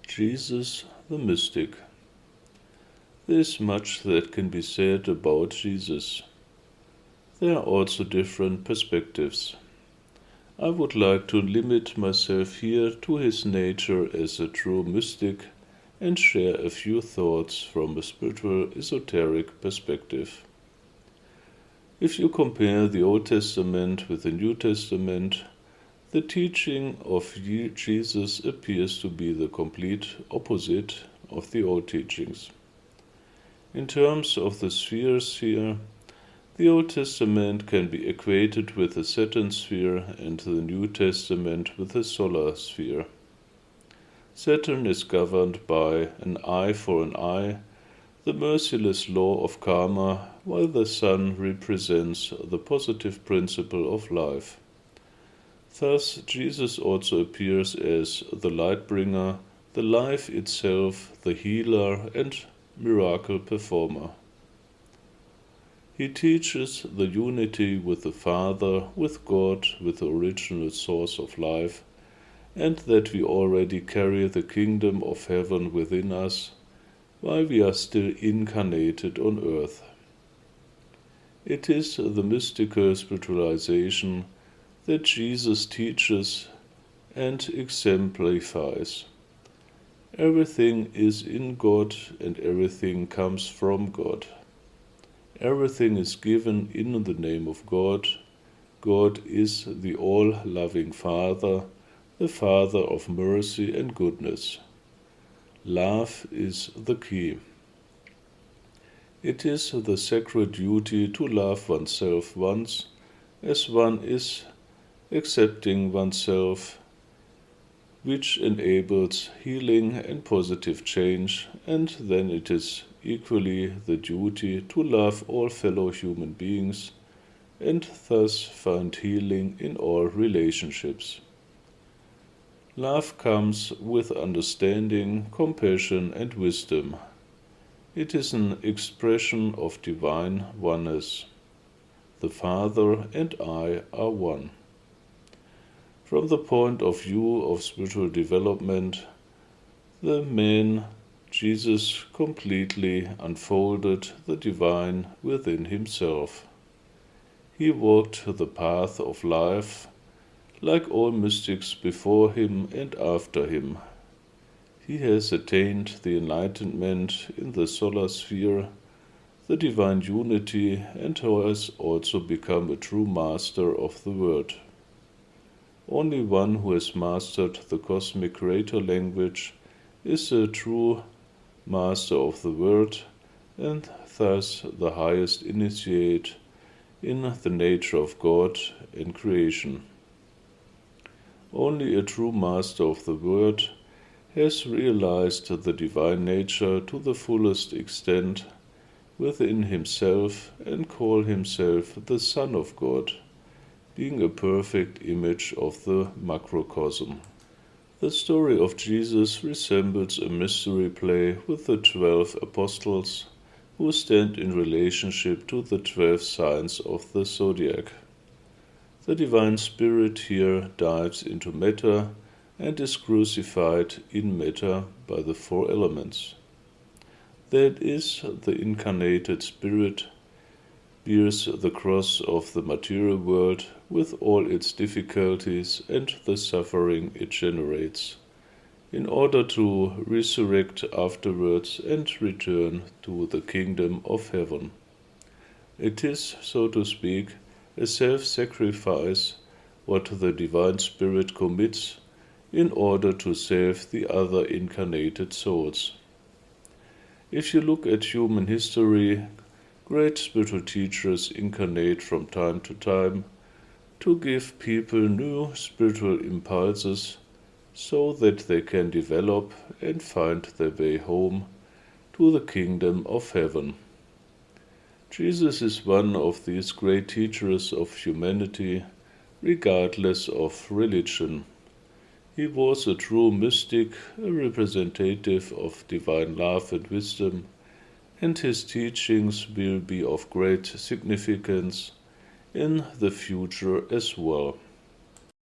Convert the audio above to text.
Jesus the Mystic. There is much that can be said about Jesus. There are also different perspectives. I would like to limit myself here to his nature as a true mystic and share a few thoughts from a spiritual esoteric perspective. If you compare the Old Testament with the New Testament, the teaching of Jesus appears to be the complete opposite of the old teachings. In terms of the spheres here, the Old Testament can be equated with the Saturn sphere and the New Testament with the solar sphere. Saturn is governed by an eye for an eye, the merciless law of karma, while the Sun represents the positive principle of life. Thus, Jesus also appears as the light bringer, the life itself, the healer and miracle performer. He teaches the unity with the Father, with God, with the original source of life, and that we already carry the kingdom of heaven within us, while we are still incarnated on earth. It is the mystical spiritualization that Jesus teaches and exemplifies. Everything is in God and everything comes from God. Everything is given in the name of God. God is the all-loving Father, the Father of mercy and goodness. Love is the key. It is the sacred duty to love oneself once, as one is, accepting oneself, which enables healing and positive change, and then it is equally the duty to love all fellow human beings and thus find healing in all relationships. Love comes with understanding, compassion, and wisdom. It is an expression of divine oneness. The Father and I are one. From the point of view of spiritual development, the man Jesus completely unfolded the divine within himself. He walked the path of life, like all mystics before him and after him. He has attained the enlightenment in the solar sphere, the divine unity, and has also become a true master of the word. Only one who has mastered the cosmic creator language is a true master of the word, and thus the highest initiate in the nature of God and creation. Only a true master of the word has realized the divine nature to the fullest extent within himself and call himself the Son of God, being a perfect image of the macrocosm. The story of Jesus resembles a mystery play with the 12 apostles who stand in relationship to the 12 signs of the zodiac. The divine spirit here dives into matter and is crucified in matter by the 4 elements. That is, the incarnated spirit bears the cross of the material world with all its difficulties and the suffering it generates, in order to resurrect afterwards and return to the kingdom of heaven. It is, so to speak, a self-sacrifice what the divine spirit commits in order to save the other incarnated souls. If you look at human history, great spiritual teachers incarnate from time to time to give people new spiritual impulses so that they can develop and find their way home to the kingdom of heaven. Jesus is one of these great teachers of humanity, regardless of religion. He was a true mystic, a representative of divine love and wisdom, and his teachings will be of great significance in the future as well.